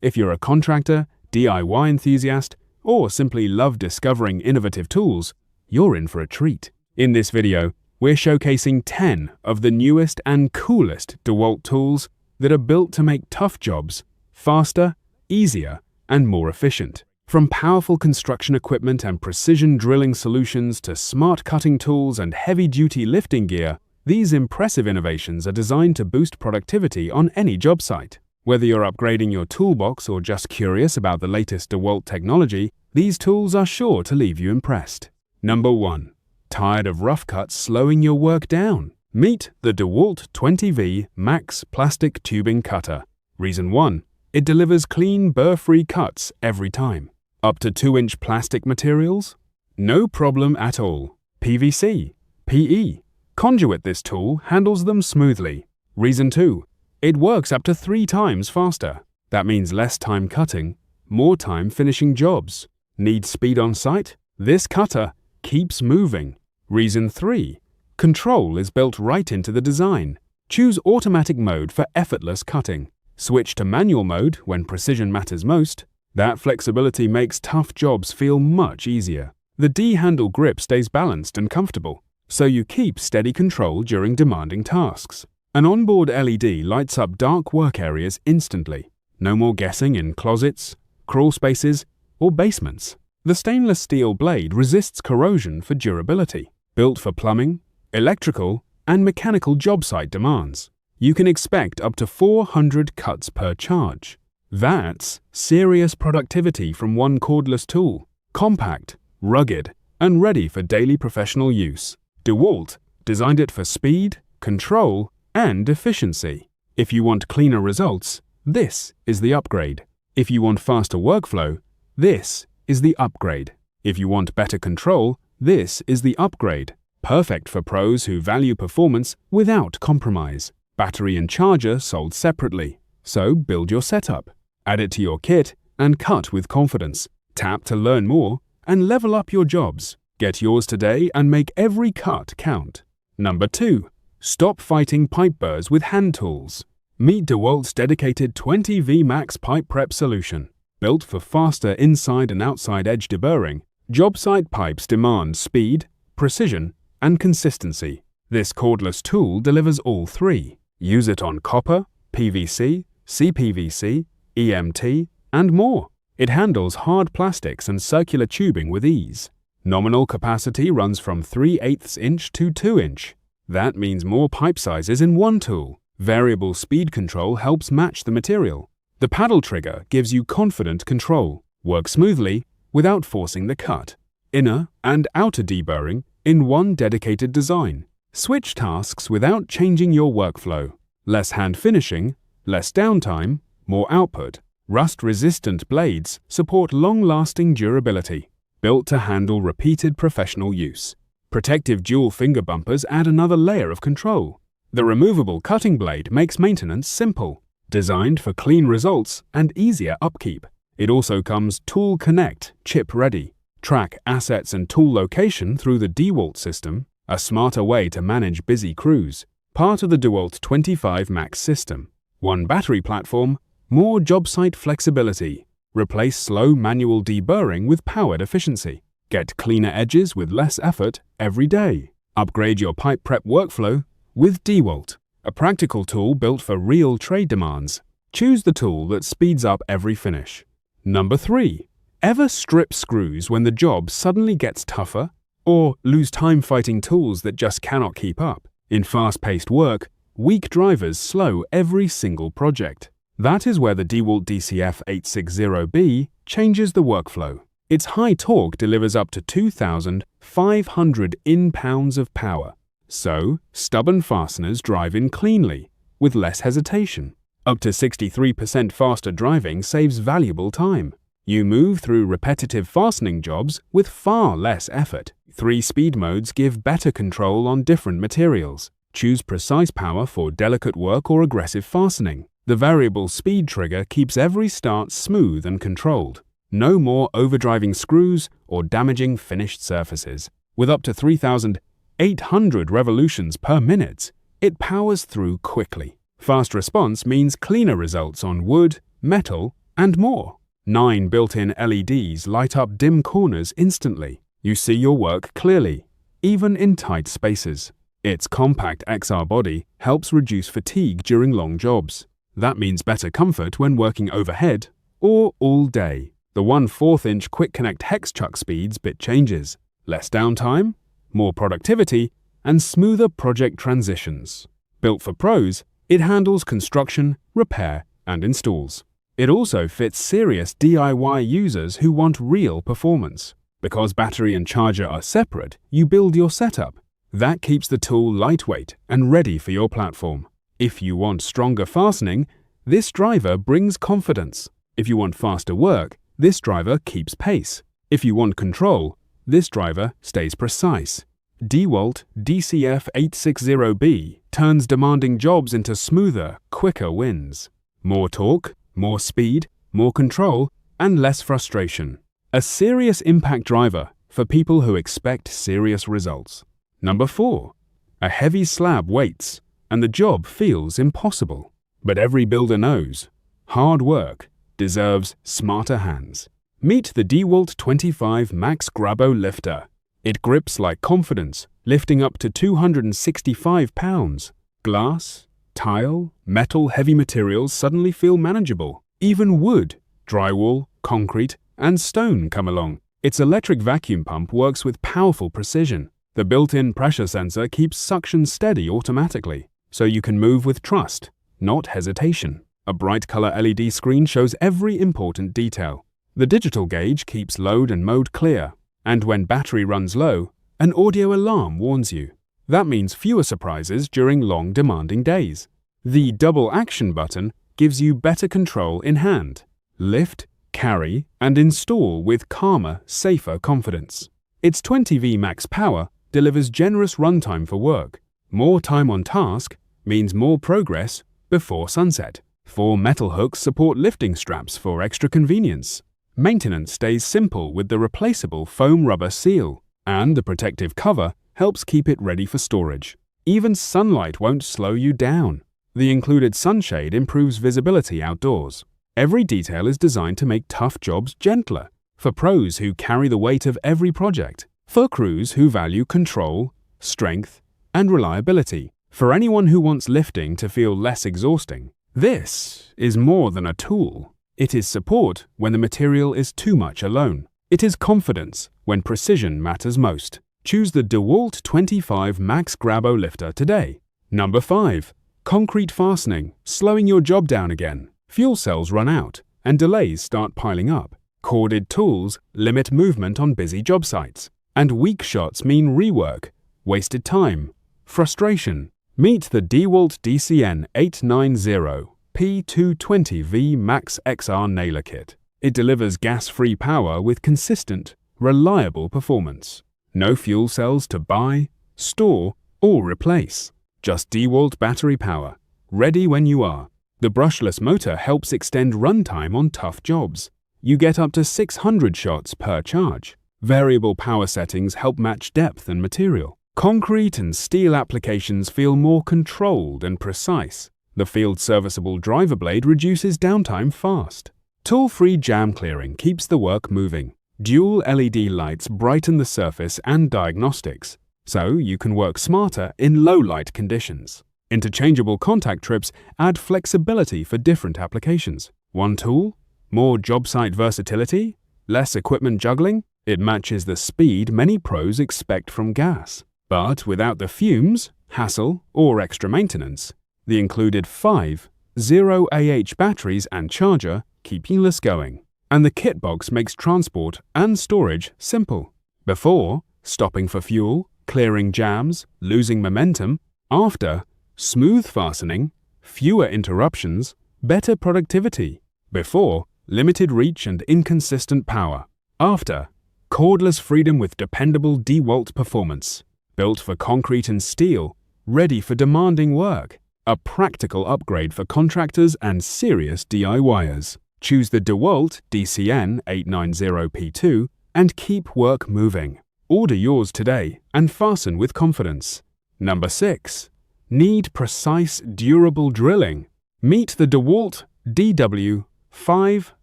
If you're a contractor, DIY enthusiast, or simply love discovering innovative tools, you're in for a treat. In this video, we're showcasing 10 of the newest and coolest DeWalt tools that are built to make tough jobs faster, easier, and more efficient. From powerful construction equipment and precision drilling solutions to smart cutting tools and heavy-duty lifting gear, these impressive innovations are designed to boost productivity on any job site. Whether you're upgrading your toolbox or just curious about the latest DeWalt technology, these tools are sure to leave you impressed. Number 1. Tired of rough cuts slowing your work down? Meet the DeWalt 20V Max Plastic Tubing Cutter. Reason 1. It delivers clean, burr-free cuts every time. Up to 2-inch plastic materials? No problem at all. PVC, PE, conduit. This tool handles them smoothly. Reason 2. It works up to 3 times faster. That means less time cutting, more time finishing jobs. Need speed on site? This cutter keeps moving. Reason 3. Control is built right into the design. Choose automatic mode for effortless cutting. Switch to manual mode when precision matters most. That flexibility makes tough jobs feel much easier. The D-handle grip stays balanced and comfortable, so you keep steady control during demanding tasks. An onboard LED lights up dark work areas instantly. No more guessing in closets, crawl spaces, or basements. The stainless steel blade resists corrosion for durability. Built for plumbing, electrical, and mechanical job site demands. You can expect up to 400 cuts per charge. That's serious productivity from one cordless tool. Compact, rugged, and ready for daily professional use. DeWalt designed it for speed, control, and efficiency. If you want cleaner results, this is the upgrade. If you want faster workflow, this is the upgrade. If you want better control, this is the upgrade. Perfect for pros who value performance without compromise. Battery and charger sold separately, so build your setup. Add it to your kit and cut with confidence. Tap to learn more and level up your jobs. Get yours today and make every cut count. Number 2. Stop fighting pipe burrs with hand tools. Meet DeWalt's dedicated 20V Max pipe prep solution. Built for faster inside and outside edge deburring, job site pipes demand speed, precision, and consistency. This cordless tool delivers all 3. Use it on copper, PVC, CPVC, EMT, and more. It handles hard plastics and circular tubing with ease. Nominal capacity runs from 3/8 inch to 2 inch. That means more pipe sizes in one tool. Variable speed control helps match the material. The paddle trigger gives you confident control. Work smoothly without forcing the cut. Inner and outer deburring in one dedicated design. Switch tasks without changing your workflow. Less hand finishing, less downtime, more output. Rust-resistant blades support long-lasting durability. Built to handle repeated professional use. Protective dual finger bumpers add another layer of control. The removable cutting blade makes maintenance simple. Designed for clean results and easier upkeep. It also comes Tool Connect chip-ready. Track assets and tool location through the DeWalt system, a smarter way to manage busy crews. Part of the DeWalt 25 Max system. One battery platform, more job site flexibility. Replace slow manual deburring with powered efficiency. Get cleaner edges with less effort every day. Upgrade your pipe prep workflow with DeWalt, a practical tool built for real trade demands. Choose the tool that speeds up every finish. Number 3. Ever strip screws when the job suddenly gets tougher? Or lose time fighting tools that just cannot keep up? In fast-paced work, weak drivers slow every single project. That is where the DeWalt DCF 860B changes the workflow. Its high torque delivers up to 2,500 in-pounds of power. So, stubborn fasteners drive in cleanly, with less hesitation. Up to 63% faster driving saves valuable time. You move through repetitive fastening jobs with far less effort. 3 speed modes give better control on different materials. Choose precise power for delicate work or aggressive fastening. The variable speed trigger keeps every start smooth and controlled. No more overdriving screws or damaging finished surfaces. With up to 3,800 revolutions per minute, it powers through quickly. Fast response means cleaner results on wood, metal, and more. 9 built-in LEDs light up dim corners instantly. You see your work clearly, even in tight spaces. Its compact XR body helps reduce fatigue during long jobs. That means better comfort when working overhead or all day. The 1/4-inch Quick Connect hex chuck speeds bit changes, less downtime, more productivity, and smoother project transitions. Built for pros, it handles construction, repair, and installs. It also fits serious DIY users who want real performance. Because battery and charger are separate, you build your setup. That keeps the tool lightweight and ready for your platform. If you want stronger fastening, this driver brings confidence. If you want faster work, this driver keeps pace. If you want control, this driver stays precise. DeWalt DCF860B turns demanding jobs into smoother, quicker wins. More torque, more speed, more control, and less frustration. A serious impact driver for people who expect serious results. Number 4. A heavy slab weights, and the job feels impossible. But every builder knows, hard work deserves smarter hands. Meet the DeWalt 25 Max GRABO lifter. It grips like confidence, lifting up to 265 pounds. Glass, tile, metal, heavy materials suddenly feel manageable. Even wood, drywall, concrete, and stone come along. Its electric vacuum pump works with powerful precision. The built-in pressure sensor keeps suction steady automatically, so you can move with trust, not hesitation. A bright color LED screen shows every important detail. The digital gauge keeps load and mode clear, and when battery runs low, an audio alarm warns you. That means fewer surprises during long, demanding days. The double action button gives you better control in hand. Lift, carry, and install with calmer, safer confidence. Its 20V max power delivers generous runtime for work. More time on task means more progress before sunset. 4 metal hooks support lifting straps for extra convenience. Maintenance stays simple with the replaceable foam rubber seal, and the protective cover helps keep it ready for storage. Even sunlight won't slow you down. The included sunshade improves visibility outdoors. Every detail is designed to make tough jobs gentler, for pros who carry the weight of every project, for crews who value control, strength, and reliability, for anyone who wants lifting to feel less exhausting. This is more than a tool. It is support when the material is too much alone. It is confidence when precision matters most. Choose the DeWalt 25 Max GRABO lifter today. Number 5. Concrete fastening, slowing your job down again. Fuel cells run out, and delays start piling up. Corded tools limit movement on busy job sites. And weak shots mean rework, wasted time, frustration. Meet the DeWalt DCN 890 P220V Max XR Nailer Kit. It delivers gas-free power with consistent, reliable performance. No fuel cells to buy, store, or replace. Just DeWalt battery power, ready when you are. The brushless motor helps extend runtime on tough jobs. You get up to 600 shots per charge. Variable power settings help match depth and material. Concrete and steel applications feel more controlled and precise. The field-serviceable driver blade reduces downtime fast. Tool-free jam clearing keeps the work moving. Dual LED lights brighten the surface and diagnostics, so you can work smarter in low-light conditions. Interchangeable contact trips add flexibility for different applications. One tool? More job site versatility? Less equipment juggling? It matches the speed many pros expect from gas. But without the fumes, hassle, or extra maintenance, the included 5 0AH batteries and charger keep keyless going. And the kit box makes transport and storage simple. Before, stopping for fuel, clearing jams, losing momentum. After, smooth fastening, fewer interruptions, better productivity. Before, limited reach and inconsistent power. After, cordless freedom with dependable DeWalt performance. Built for concrete and steel, ready for demanding work. A practical upgrade for contractors and serious DIYers. Choose the DeWalt DCN 890P2 and keep work moving. Order yours today and fasten with confidence. Number 6. Need precise, durable drilling? Meet the DeWalt DW 5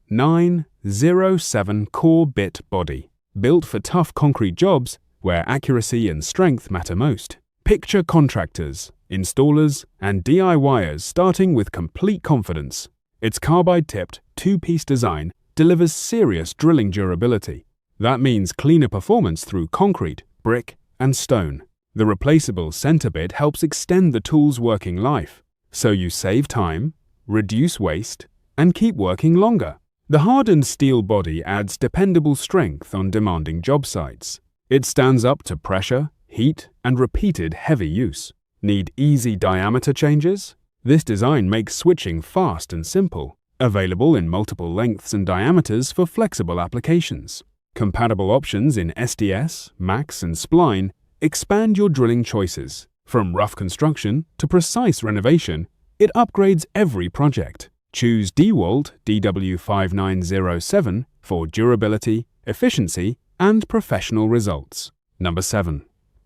907 core bit body, built for tough concrete jobs where accuracy and strength matter most. Picture contractors, installers, and DIYers starting with complete confidence. Its carbide-tipped, two-piece design delivers serious drilling durability. That means cleaner performance through concrete, brick, and stone. The replaceable center bit helps extend the tool's working life, so you save time, reduce waste, and keep working longer. The hardened steel body adds dependable strength on demanding job sites. It stands up to pressure, heat, and repeated heavy use. Need easy diameter changes? This design makes switching fast and simple, available in multiple lengths and diameters for flexible applications. Compatible options in SDS, Max, and Spline expand your drilling choices. From rough construction to precise renovation, it upgrades every project. Choose DeWalt DW5907 for durability, efficiency, and professional results. Number 7.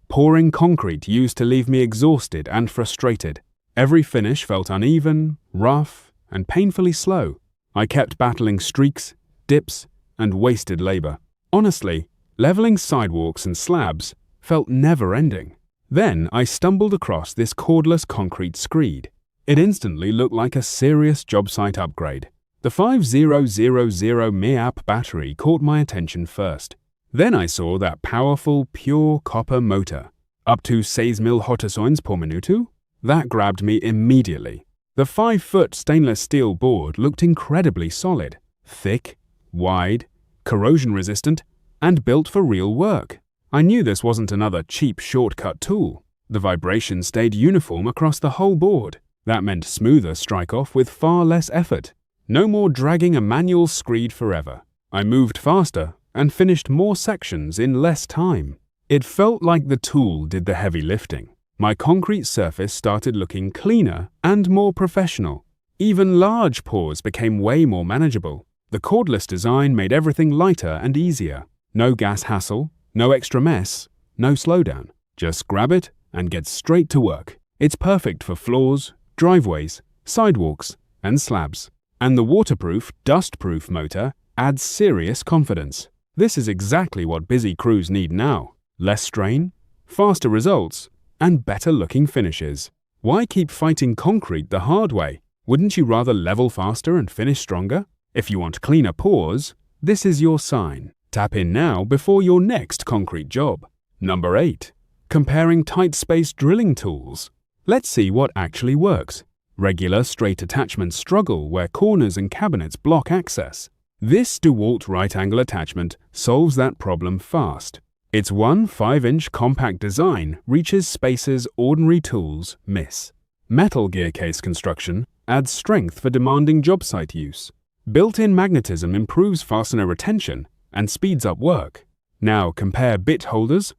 Pouring concrete used to leave me exhausted and frustrated. Every finish felt uneven, rough, and painfully slow. I kept battling streaks, dips, and wasted labor. Honestly, leveling sidewalks and slabs felt never-ending. Then I stumbled across this cordless concrete SCREED. It instantly looked like a serious job site upgrade. The 5000 mAh battery caught my attention first. Then I saw that powerful, pure copper motor, up to 6,000 hotasoins per minuto. That grabbed me immediately. The 5-foot stainless steel board looked incredibly solid, thick, wide, corrosion-resistant, and built for real work. I knew this wasn't another cheap shortcut tool. The vibration stayed uniform across the whole board. That meant smoother strike-off with far less effort. No more dragging a manual SCREED forever. I moved faster and finished more sections in less time. It felt like the tool did the heavy lifting. My concrete surface started looking cleaner and more professional. Even large pours became way more manageable. The cordless design made everything lighter and easier. No gas hassle, no extra mess, no slowdown. Just grab it and get straight to work. It's perfect for floors, driveways, sidewalks, and slabs. And the waterproof, dust-proof motor adds serious confidence. This is exactly what busy crews need now. Less strain, faster results, and better-looking finishes. Why keep fighting concrete the hard way? Wouldn't you rather level faster and finish stronger? If you want cleaner pours, this is your sign. Tap in now before your next concrete job. Number 8. Comparing tight-spaced drilling tools. Let's see what actually works. Regular straight attachments struggle where corners and cabinets block access. This DeWalt right-angle attachment solves that problem fast. Its 5-inch compact design reaches spaces ordinary tools miss. Metal gear case construction adds strength for demanding job site use. Built-in magnetism improves fastener retention and speeds up work. Now compare bit holders.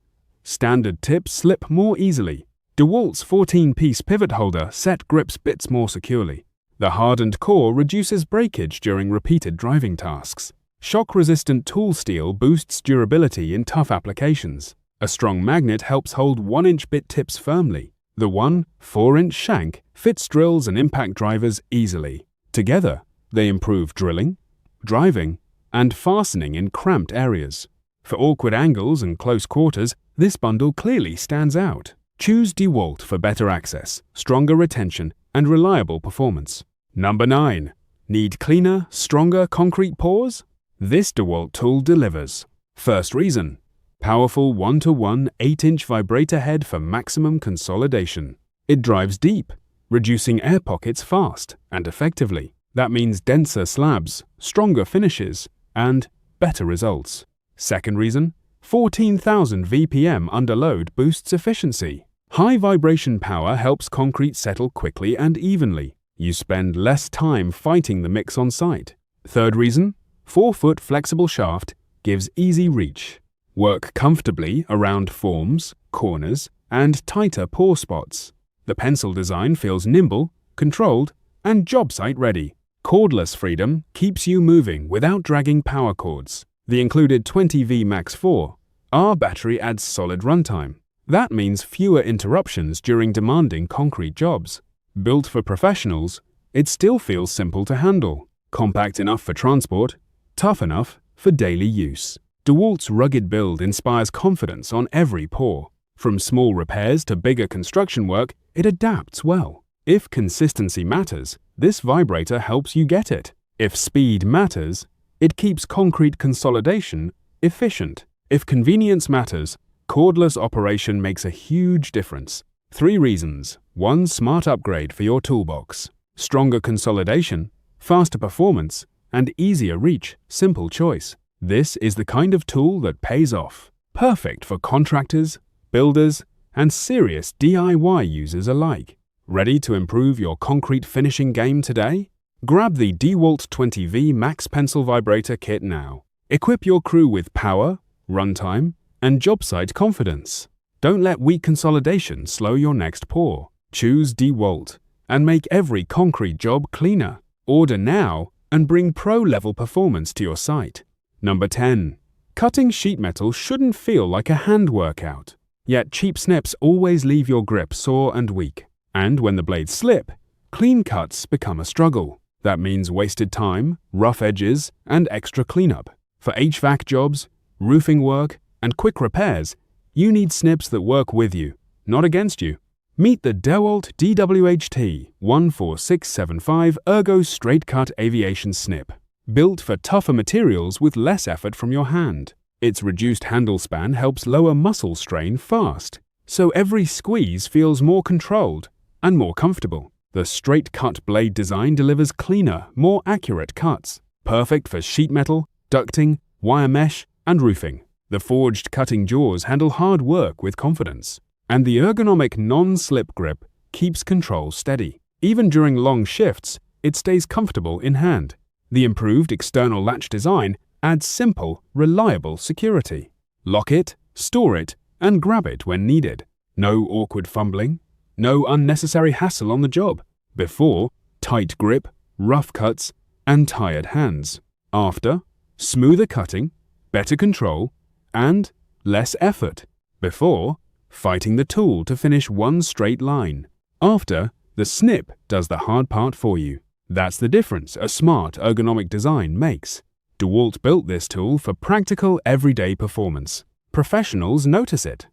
Standard tips slip more easily. DeWalt's 14-piece pivot holder set grips bits more securely. The hardened core reduces breakage during repeated driving tasks. Shock-resistant tool steel boosts durability in tough applications. A strong magnet helps hold 1-inch bit tips firmly. The 4-inch shank fits drills and impact drivers easily. Together, they improve drilling, driving, and fastening in cramped areas. For awkward angles and close quarters, this bundle clearly stands out. Choose DeWalt for better access, stronger retention, and reliable performance. Number 9. Need cleaner, stronger concrete pours? This DeWalt tool delivers. First reason: powerful 1-to-1 8-inch vibrator head for maximum consolidation. It drives deep, reducing air pockets fast and effectively. That means denser slabs, stronger finishes, and better results. Second reason: 14,000 VPM under load boosts efficiency. High vibration power helps concrete settle quickly and evenly. You spend less time fighting the mix on site. Third reason: 4-foot flexible shaft gives easy reach. Work comfortably around forms, corners, and tighter pour spots. The pencil design feels nimble, controlled, and job site ready. Cordless freedom keeps you moving without dragging power cords. The included 20V Max 4R battery adds solid runtime. That means fewer interruptions during demanding concrete jobs. Built for professionals, it still feels simple to handle. Compact enough for transport, tough enough for daily use. DeWalt's rugged build inspires confidence on every pour. From small repairs to bigger construction work, it adapts well. If consistency matters, this vibrator helps you get it. If speed matters, it keeps concrete consolidation efficient. If convenience matters, cordless operation makes a huge difference. 3 reasons. 1 smart upgrade for your toolbox. Stronger consolidation, faster performance, and easier reach. Simple choice. This is the kind of tool that pays off. Perfect for contractors, builders, and serious DIY users alike. Ready to improve your concrete finishing game today? Grab the DeWalt 20V Max Pencil Vibrator Kit now. Equip your crew with power, runtime, and job site confidence. Don't let weak consolidation slow your next pour. Choose DeWalt and make every concrete job cleaner. Order now and bring pro-level performance to your site. Number 10. Cutting sheet metal shouldn't feel like a hand workout. Yet cheap snips always leave your grip sore and weak. And when the blades slip, clean cuts become a struggle. That means wasted time, rough edges, and extra cleanup. For HVAC jobs, roofing work, and quick repairs, you need snips that work with you, not against you. Meet the DeWalt DWHT 14675 Ergo Straight Cut Aviation Snip. Built for tougher materials with less effort from your hand. Its reduced handle span helps lower muscle strain fast, so every squeeze feels more controlled and more comfortable. The straight-cut blade design delivers cleaner, more accurate cuts, perfect for sheet metal, ducting, wire mesh, and roofing. The forged cutting jaws handle hard work with confidence, and the ergonomic non-slip grip keeps control steady. Even during long shifts, it stays comfortable in hand. The improved external latch design adds simple, reliable security. Lock it, store it, and grab it when needed. No awkward fumbling. No unnecessary hassle on the job. Before, tight grip, rough cuts, and tired hands. After, smoother cutting, better control, and less effort. Before, fighting the tool to finish one straight line. After, the snip does the hard part for you. That's the difference a smart ergonomic design makes. DeWalt built this tool for practical everyday performance. Professionals notice it.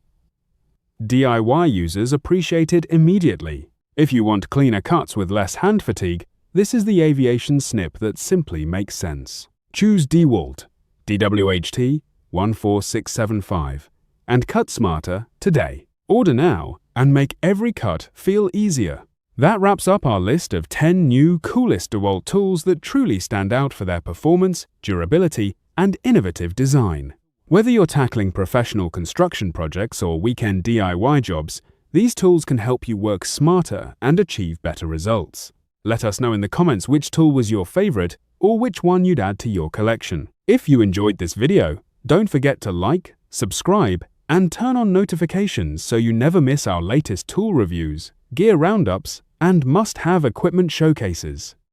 DIY users appreciate it immediately. If you want cleaner cuts with less hand fatigue, this is the aviation snip that simply makes sense. Choose DeWalt DWHT 14675 and cut smarter today. Order now and make every cut feel easier. That wraps up our list of 10 new coolest DeWalt tools that truly stand out for their performance, durability, and innovative design. Whether you're tackling professional construction projects or weekend DIY jobs, these tools can help you work smarter and achieve better results. Let us know in the comments which tool was your favorite or which one you'd add to your collection. If you enjoyed this video, don't forget to like, subscribe, and turn on notifications so you never miss our latest tool reviews, gear roundups, and must-have equipment showcases.